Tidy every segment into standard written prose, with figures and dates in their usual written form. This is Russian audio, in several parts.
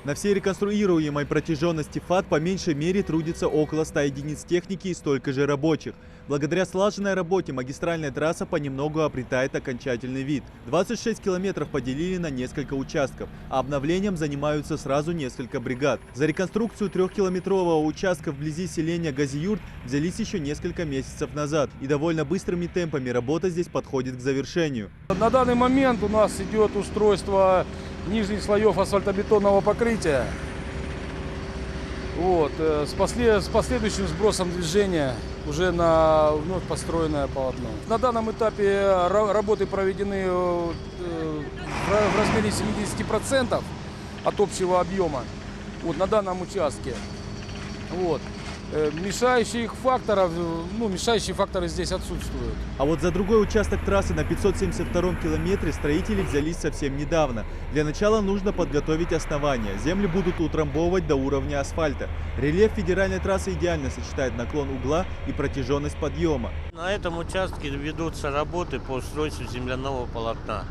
На всей реконструируемой протяженности ФАТ по меньшей мере трудится около 100 единиц техники и столько же рабочих. Благодаря слаженной работе магистральная трасса понемногу обретает окончательный вид. 26 километров поделили на несколько участков, а обновлением занимаются сразу несколько бригад. За реконструкцию 3-километрового участка вблизи селения Газиюрт взялись еще несколько месяцев назад. И довольно быстрыми темпами работа здесь подходит к завершению. На данный момент у нас идет устройство нижних слоев асфальтобетонного покрытия. С последующим сбросом движения уже на вновь построенное полотно. На данном этапе работы проведены в размере 70% от общего объема на данном участке. Мешающие факторы здесь отсутствуют. А вот за другой участок трассы на 572-м километре строители взялись совсем недавно. Для начала нужно подготовить основания. Земли будут утрамбовывать до уровня асфальта. Рельеф федеральной трассы идеально сочетает наклон угла и протяженность подъема. На этом участке ведутся работы по устройству земляного полотна.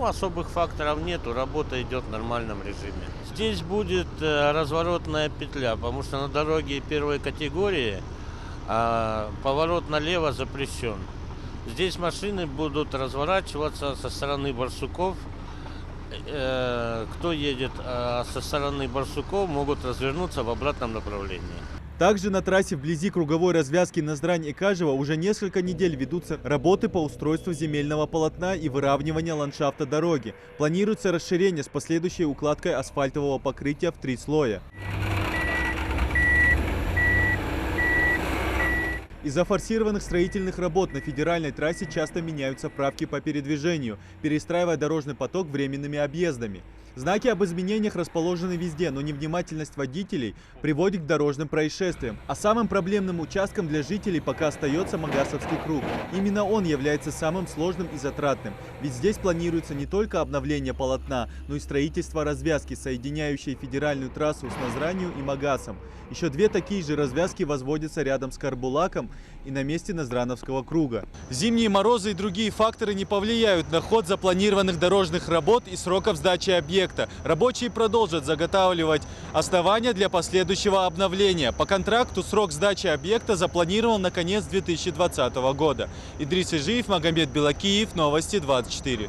Особых факторов нету, работа идет в нормальном режиме. Здесь будет разворотная петля, потому что на дороге первой категории поворот налево запрещен. Здесь машины будут разворачиваться со стороны Барсуков. Кто едет со стороны Барсуков, могут развернуться в обратном направлении. Также на трассе вблизи круговой развязки Наздрань и Кажево уже несколько недель ведутся работы по устройству земельного полотна и выравнивания ландшафта дороги. Планируется расширение с последующей укладкой асфальтового покрытия в 3 слоя. Из-за форсированных строительных работ на федеральной трассе часто меняются правки по передвижению, перестраивая дорожный поток временными объездами. Знаки об изменениях расположены везде, но невнимательность водителей приводит к дорожным происшествиям. А самым проблемным участком для жителей пока остается Магасовский круг. Именно он является самым сложным и затратным, ведь здесь планируется не только обновление полотна, но и строительство развязки, соединяющей федеральную трассу с Назранью и Магасом. Еще 2 такие же развязки возводятся рядом с Карбулаком и на месте Назрановского круга. Зимние морозы и другие факторы не повлияют на ход запланированных дорожных работ и сроков сдачи объекта. Рабочие продолжат заготавливать основания для последующего обновления. По контракту срок сдачи объекта запланирован на конец 2020 года. Идрис Ижиев, Магомед Белакиев, Новости 24.